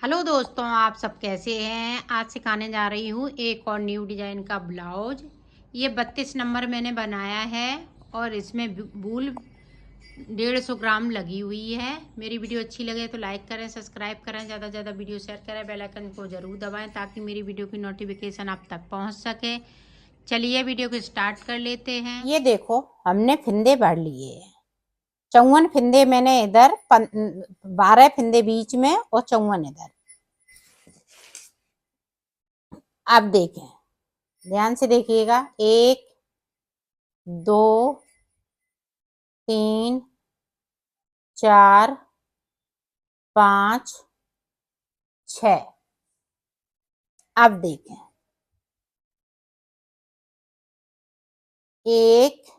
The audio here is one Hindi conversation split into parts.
हेलो दोस्तों, आप सब कैसे हैं। आज सिखाने जा रही हूँ एक और न्यू डिज़ाइन का ब्लाउज। ये 32 नंबर मैंने बनाया है और इसमें वूल 150 ग्राम लगी हुई है। मेरी वीडियो अच्छी लगे तो लाइक करें, सब्सक्राइब करें, ज़्यादा से ज़्यादा वीडियो शेयर करें, बेल आइकन को ज़रूर दबाएं ताकि मेरी वीडियो की नोटिफिकेशन आप तक पहुँच सके। चलिए वीडियो को स्टार्ट कर लेते हैं। ये देखो, हमने फिंदे भर लिए। 54 फिंदे मैंने इधर, 12 फिंदे बीच में और 54 इधर। अब देखें, ध्यान से देखिएगा। 1 2 3 4 5 6। अब देखें, 1,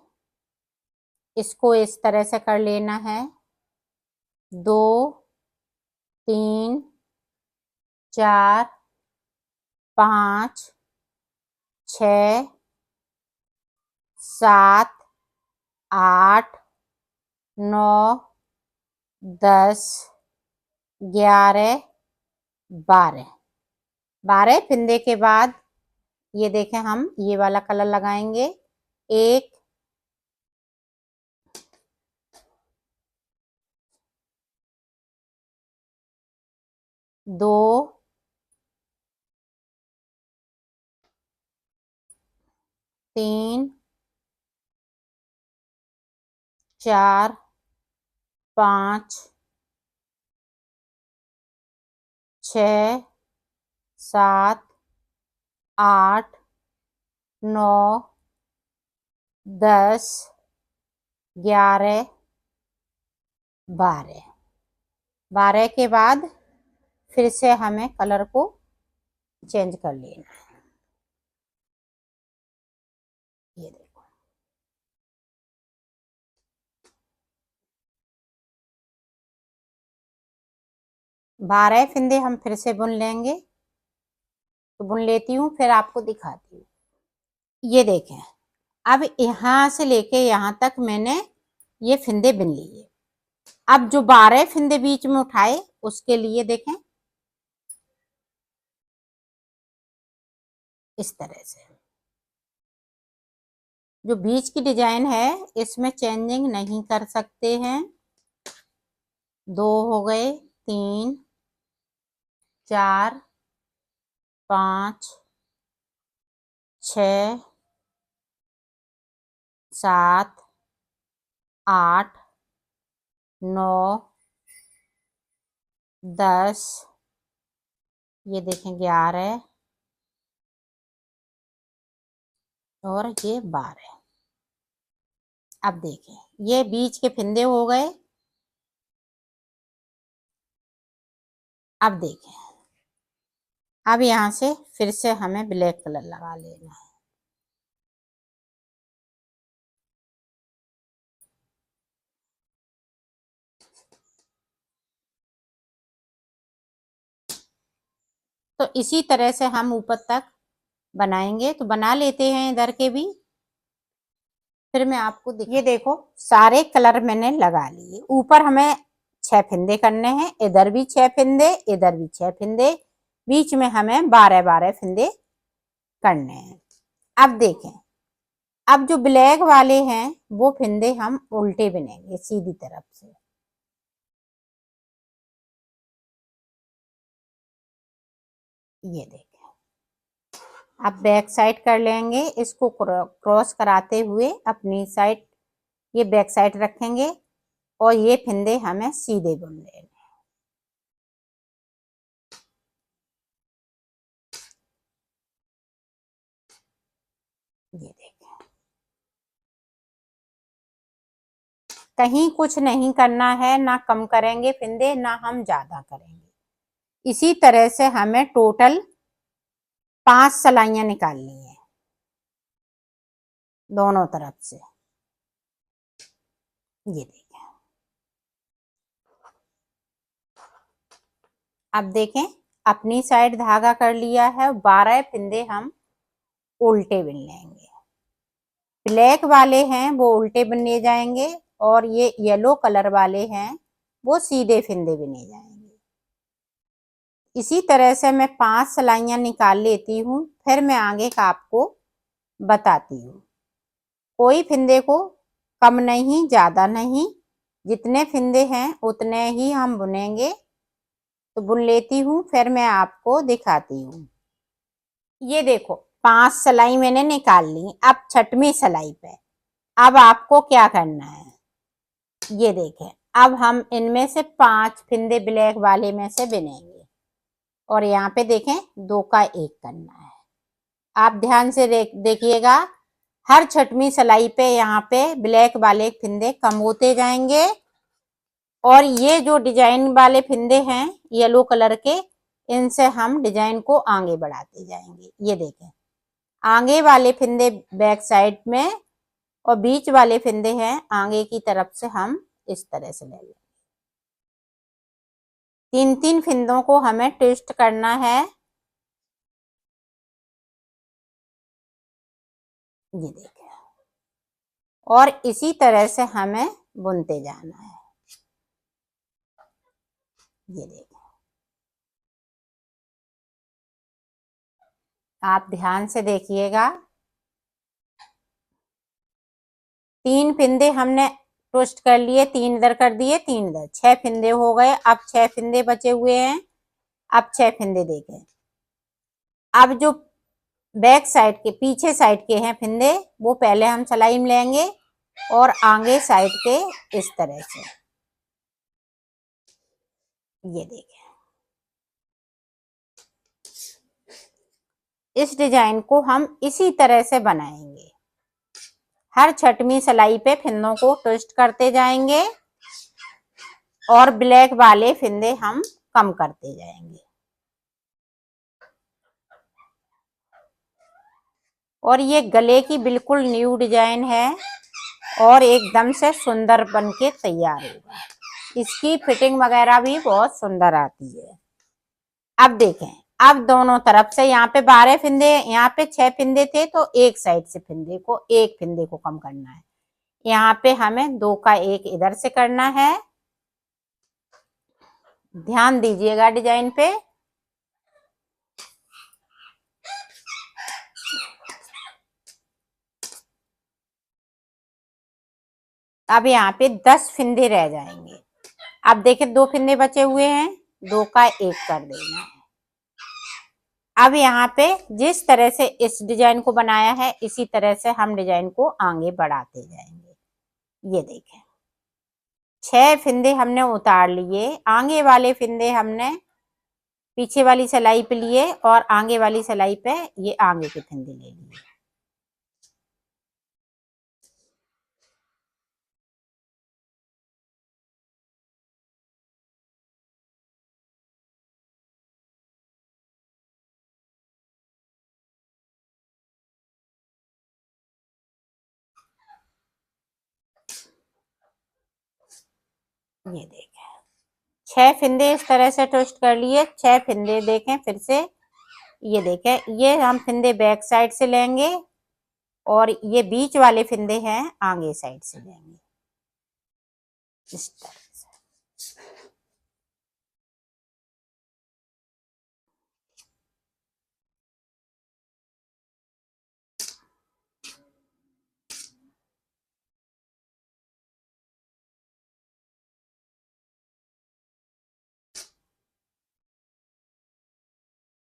इसको इस तरह से कर लेना है। 2 3 4 5 6 7 8 9 10 11 12। 12 फिंदे के बाद ये देखें, हम ये वाला कलर लगाएंगे। 1 2 3 4 5 6 7 8 9 10 11 12। 12 के बाद फिर से हमें कलर को चेंज कर लेना है। ये देखो, बारह फिंदे हम फिर से बुन लेंगे। तो बुन लेती हूँ, फिर आपको दिखाती हूँ। ये देखें, अब यहाँ से लेके यहाँ तक मैंने ये फिंदे बुन लिए। अब जो 12 फिंदे बीच में उठाए उसके लिए देखें, इस तरह से। जो बीच की डिजाइन है इसमें चेंजिंग नहीं कर सकते हैं। 2 हो गए, 3 4 5 6 7 8 9 10, ये देखें 11 और ये 12। अब देखें, ये बीच के फिंदे हो गए। अब देखें, अब यहाँ से फिर से हमें ब्लैक कलर लगा लेना है। तो इसी तरह से हम ऊपर तक बनाएंगे। तो बना लेते हैं इधर के भी, फिर मैं आपको ये देखो, सारे कलर मैंने लगा लिए। ऊपर हमें 6 फिंदे करने हैं, इधर भी 6 फिंदे, इधर भी 6 फिंदे, बीच में हमें 12-12 फिंदे करने हैं। अब देखें, अब जो ब्लैक वाले हैं वो फिंदे हम उल्टे बुनेंगे, सीधी तरफ से। ये देखें, अब बैक साइड कर लेंगे। इसको क्रॉस कराते हुए अपनी साइड, ये बैक साइड रखेंगे और ये फिंदे हमें सीधे बुन लेंगे। ये देखें, कहीं कुछ नहीं करना है, ना कम करेंगे फिंदे ना हम ज्यादा करेंगे। इसी तरह से हमें टोटल 5 सलाइयां निकालनी है दोनों तरफ से। ये देखें, अब देखें, अपनी साइड धागा कर लिया है। 12 फिंदे हम उल्टे बुन लेंगे। ब्लैक वाले हैं वो उल्टे बुने जाएंगे और ये येलो कलर वाले हैं वो सीधे फिंदे बुने जाएंगे। इसी तरह से मैं 5 सिलाइयां निकाल लेती हूँ, फिर मैं आगे का आपको बताती हूँ। कोई फिंदे को कम नहीं ज्यादा नहीं, जितने फिंदे हैं उतने ही हम बुनेंगे। तो बुन लेती हूँ, फिर मैं आपको दिखाती हूँ। ये देखो 5 सिलाई मैंने निकाल ली। अब 6वीं सिलाई पे अब आपको क्या करना है, ये देखें। अब हम इनमें से 5 फिंदे ब्लैक वाले में से बिनेंगे और यहाँ पे देखें 2 का 1 करना है। आप ध्यान से देखिएगा, हर 6वीं सिलाई पे यहाँ पे ब्लैक वाले फिंदे कम होते जाएंगे और ये जो डिजाइन वाले फिंदे हैं येलो कलर के, इनसे हम डिजाइन को आगे बढ़ाते जाएंगे। ये देखें, आगे वाले फिंदे बैक साइड में और बीच वाले फिंदे हैं आगे की तरफ से हम इस तरह से ले लेंगे। 3-3 फिंदों को हमें ट्विस्ट करना है। ये देखें, और इसी तरह से हमें बुनते जाना है। ये देखें, आप ध्यान से देखिएगा। 3 फिंदे हमने ट्विस्ट कर लिए, 3 इधर कर दिए, 3 इधर, 6 फिंदे हो गए। अब 6 फिंदे बचे हुए हैं। अब 6 फिंदे देखें। अब जो बैक साइड के पीछे साइड के हैं फिंदे, वो पहले हम सिलाई में लेंगे और आगे साइड के इस तरह से। ये देखें, इस डिजाइन को हम इसी तरह से बनाएंगे। हर 6वीं सिलाई पे फिंदों को ट्विस्ट करते जाएंगे और ब्लैक वाले फिंदे हम कम करते जाएंगे। और ये गले की बिल्कुल न्यू डिजाइन है और एकदम से सुंदर बन के तैयार होगा। इसकी फिटिंग वगैरह भी बहुत सुंदर आती है। अब देखें, अब दोनों तरफ से यहाँ पे 12 फिंदे, यहाँ पे 6 फिंदे थे तो एक साइड से फिंदे को, एक फिंदे को कम करना है। यहाँ पे हमें 2 का 1 इधर से करना है। ध्यान दीजिएगा डिजाइन पे। अब यहाँ पे 10 फिंदे रह जाएंगे। अब देखिए 2 फिंदे बचे हुए हैं, 2 का 1 कर देना है। अब यहाँ पे जिस तरह से इस डिजाइन को बनाया है, इसी तरह से हम डिजाइन को आगे बढ़ाते जाएंगे। ये देखें, 6 फिंदे हमने उतार लिए। आगे वाले फिंदे हमने पीछे वाली सिलाई पे लिए और आगे वाली सिलाई पे ये आगे के फिंदे ले लिए। ये देखें, 6 फिंदे इस तरह से ट्विस्ट कर लिए। 6 फिंदे देखें फिर से। ये देखें, ये हम फिंदे बैक साइड से लेंगे और ये बीच वाले फिंदे हैं आगे साइड से लेंगे इस तरह से।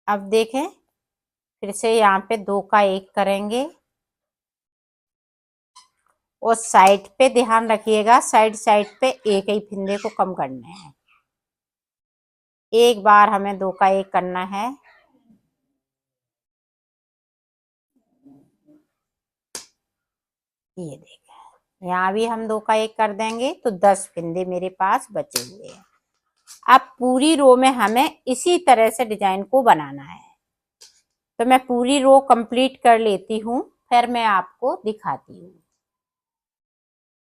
अब देखें, फिर से यहाँ पे 2 का 1 करेंगे और साइड पे ध्यान रखिएगा, साइड साइड पे एक ही फिंदे को कम करना है। एक बार हमें 2 का 1 करना है। ये देखें, यहाँ भी हम 2 का 1 कर देंगे तो 10 फिंदे मेरे पास बचे हुए हैं। अब पूरी रो में हमें इसी तरह से डिजाइन को बनाना है। तो मैं पूरी रो कंप्लीट कर लेती हूँ, फिर मैं आपको दिखाती हूँ।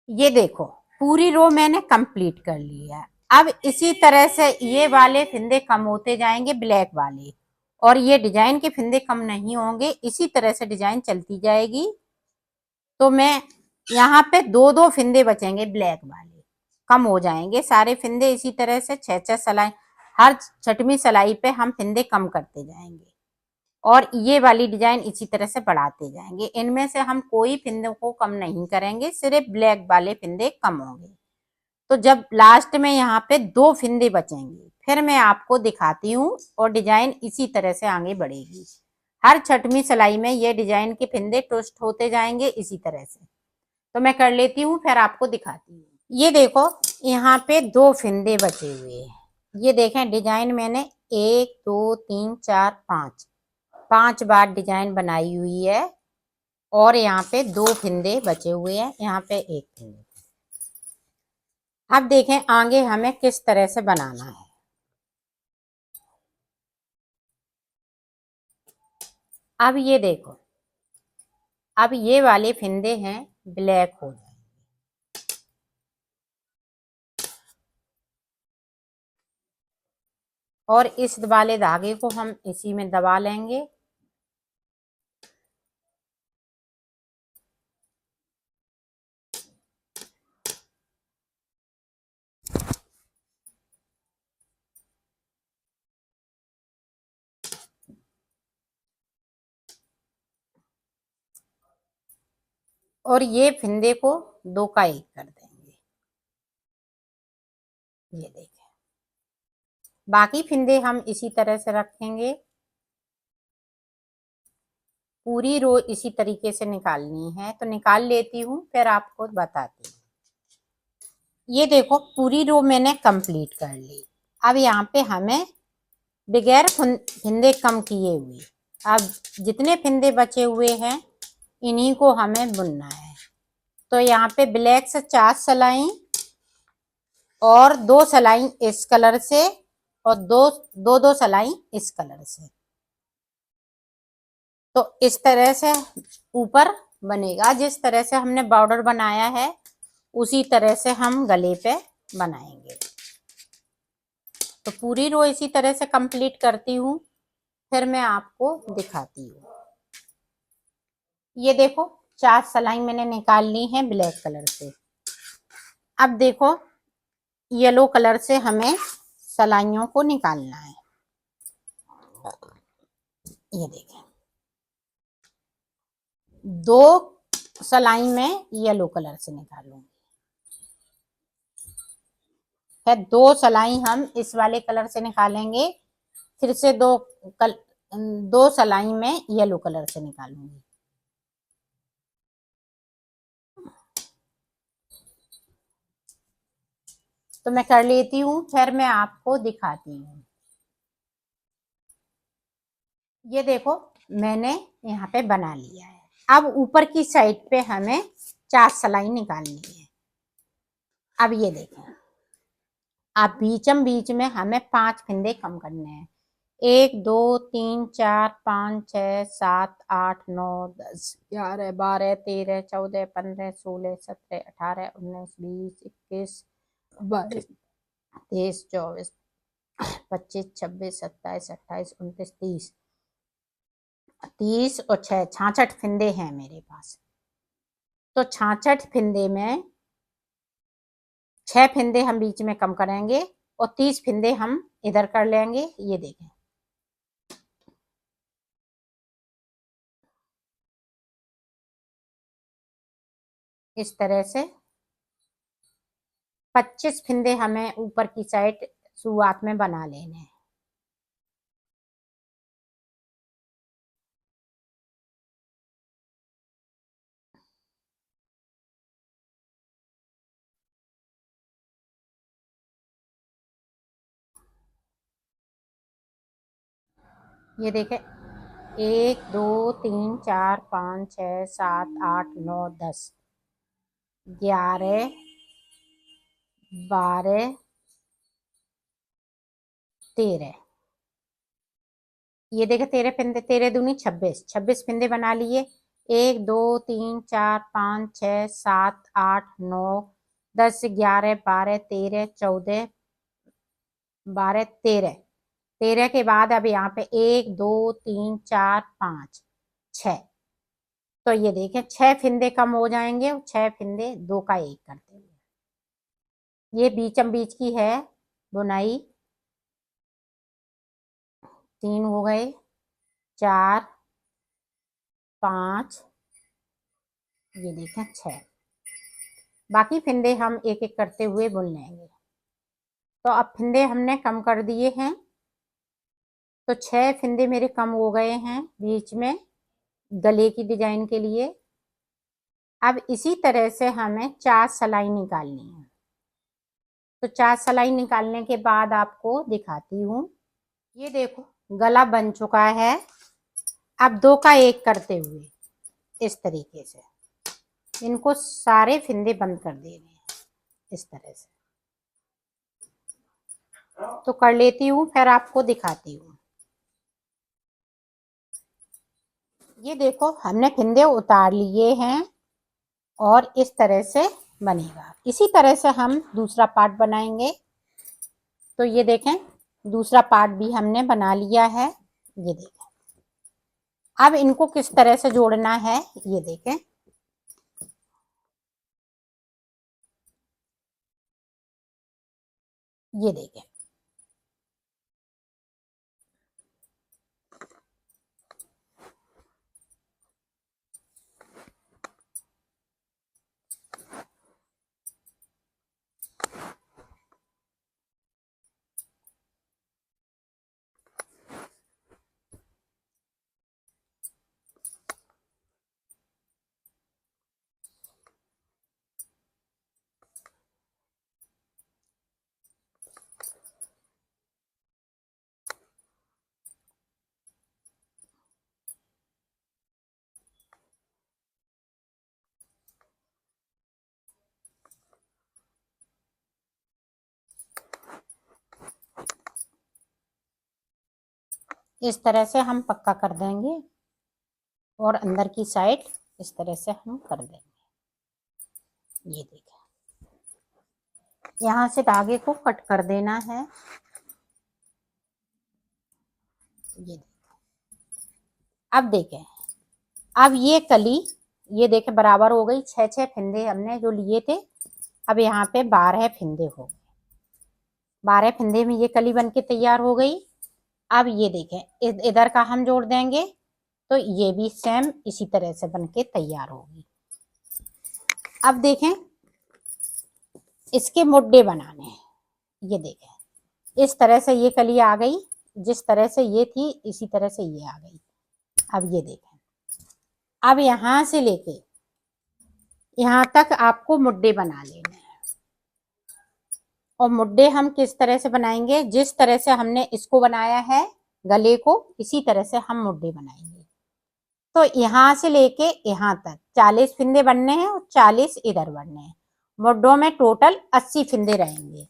ये देखो, पूरी रो मैंने कंप्लीट कर ली है। अब इसी तरह से ये वाले फिंदे कम होते जाएंगे ब्लैक वाले, और ये डिजाइन के फिंदे कम नहीं होंगे। इसी तरह से डिजाइन चलती जाएगी। तो मैं यहाँ पे 2-2 फिंदे बचेंगे ब्लैक वाले, कम हो जाएंगे सारे फिंदे। इसी तरह से 6-6 सिलाई हर छठवीं सिलाई पे हम फंदे कम करते जाएंगे और ये वाली डिजाइन इसी तरह से बढ़ाते जाएंगे। इनमें से हम कोई फंदों को कम नहीं करेंगे, सिर्फ ब्लैक वाले फंदे कम होंगे। तो जब लास्ट में यहाँ पे 2 फंदे बचेंगे फिर मैं आपको दिखाती हूँ और डिजाइन इसी तरह से आगे बढ़ेगी। हर छठवीं सिलाई में ये डिजाइन के फंदे ट्विस्ट होते जाएंगे इसी तरह से। तो मैं कर लेती हूँ फिर आपको दिखाती हूँ। ये देखो यहाँ पे 2 फंदे बचे हुए हैं। ये देखें डिजाइन मैंने 1 2 3 4 5 बार डिजाइन बनाई हुई है और यहाँ पे 2 फंदे बचे हुए हैं, यहाँ पे 1 फंदे। अब देखें आगे हमें किस तरह से बनाना है। अब ये देखो, अब ये वाले फंदे हैं ब्लैक हो जाएंगे और इस वाले धागे को हम इसी में दबा लेंगे। और ये फंदे को 2 का 1 कर देंगे। ये देखें, बाकी फंदे हम इसी तरह से रखेंगे। पूरी रो इसी तरीके से निकालनी है, तो निकाल लेती हूँ फिर आपको बताती हूँ। ये देखो पूरी रो मैंने कंप्लीट कर ली। अब यहाँ पे हमें बगैर फंदे कम किए हुए अब जितने फंदे बचे हुए हैं इन्हीं को हमें बुनना है। तो यहाँ पे ब्लैक से 4 सिलाई और 2 सिलाई इस कलर से और दो सिलाई इस कलर से। तो इस तरह से ऊपर बनेगा। जिस तरह से हमने बॉर्डर बनाया है उसी तरह से हम गले पे बनाएंगे। तो पूरी रो इसी तरह से कंप्लीट करती हूँ फिर मैं आपको दिखाती हूँ। ये देखो 4 सिलाई मैंने निकाल ली है ब्लैक कलर से। अब देखो येलो कलर से हमें सिलाइयों को निकालना है। ये देखें 2 सिलाई में येलो कलर से निकालूंगी, फिर 2 सिलाई हम इस वाले कलर से निकालेंगे, फिर से 2 सिलाई में येलो कलर से निकालूंगी। तो मैं कर लेती हूँ फिर मैं आपको दिखाती हूँ। ये देखो मैंने यहाँ पे बना लिया है। अब ऊपर की साइड पे हमें 4 सिलाई निकालनी है। अब ये देखें, अब बीच में हमें 5 फंदे कम करने हैं। 1 2 3 4 5 6 7 8 9 10 11 12 13 14 15 16 17 18 19 20 21 22 23 24 25 26 27 28 29 30 30 और 6 66 फंदे हैं मेरे पास। तो 66 फंदे में 6 फंदे हम बीच में कम करेंगे और 30 फंदे हम इधर कर लेंगे। ये देखें इस तरह से 25 फंदे हमें ऊपर की साइड शुरुआत में बना लेने हैं। ये देखें 1 2 3 4 5 6 7 8 9 10 11 12 13। ये देखे 13 फंदे, 13 दूनी 26 फंदे बना लिए। 1 2 3 4 5 6 7 8 9 10 11 12 13 14 12 13। 13 के बाद अब यहाँ पे 1 2 3 4 5 6। तो ये देखें 6 फंदे कम हो जाएंगे, 6 फंदे 2 का 1 करते हुए। ये बीचम बीच की है बुनाई। 3 हो गए, 4, 5, ये देखें 6। बाकी फिंदे हम एक एक करते हुए बुन लेंगे। तो अब फिंदे हमने कम कर दिए हैं, तो 6 फिंदे मेरे कम हो गए हैं बीच में गले की डिजाइन के लिए। अब इसी तरह से हमें 4 सिलाई निकालनी है। तो 4 सिलाई निकालने के बाद आपको दिखाती हूँ। ये देखो गला बन चुका है। अब 2 का 1 करते हुए इस तरीके से इनको सारे फिंदे बंद कर देने हैं, इस तरह से। तो कर लेती हूँ, फिर आपको दिखाती हूँ। ये देखो हमने फिंदे उतार लिए हैं और इस तरह से बनेगा। इसी तरह से हम दूसरा पार्ट बनाएंगे। तो ये देखें दूसरा पार्ट भी हमने बना लिया है। ये देखें अब इनको किस तरह से जोड़ना है, ये देखें। ये देखें इस तरह से हम पक्का कर देंगे और अंदर की साइड इस तरह से हम कर देंगे। ये देखें यहाँ से धागे को कट कर देना है। ये देखें अब देखें, अब ये कली ये देखें बराबर हो गई। 6 फिंदे हमने जो लिए थे, अब यहाँ पे 12 फिंदे हो गए। 12 फिंदे में ये कली बन के तैयार हो गई। अब ये देखें इधर का हम जोड़ देंगे तो ये भी सेम इसी तरह से बन के तैयार होगी। अब देखें इसके मुड्डे बनाने हैं। ये देखें इस तरह से ये कली आ गई, जिस तरह से ये थी इसी तरह से ये आ गई। अब ये देखें, अब यहां से लेके यहां तक आपको मुड्डे बना लेने हैं। और मुड्डे हम किस तरह से बनाएंगे, जिस तरह से हमने इसको बनाया है गले को, इसी तरह से हम मुड्डे बनाएंगे। तो यहां से लेके यहां तक 40 फिंदे बनने हैं और 40 इधर बनने हैं। मुड्डों में टोटल 80 फिंदे रहेंगे।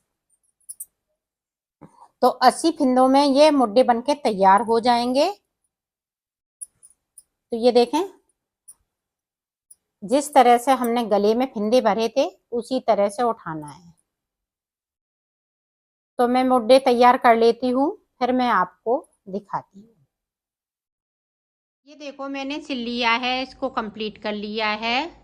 तो 80 फिंदों में ये मुड्डे बनके तैयार हो जाएंगे। तो ये देखें जिस तरह से हमने गले में फिंदे भरे थे उसी तरह से उठाना है। तो मैं मुड्डे तैयार कर लेती हूँ, फिर मैं आपको दिखाती हूँ। ये देखो मैंने सिल लिया है, इसको कंप्लीट कर लिया है।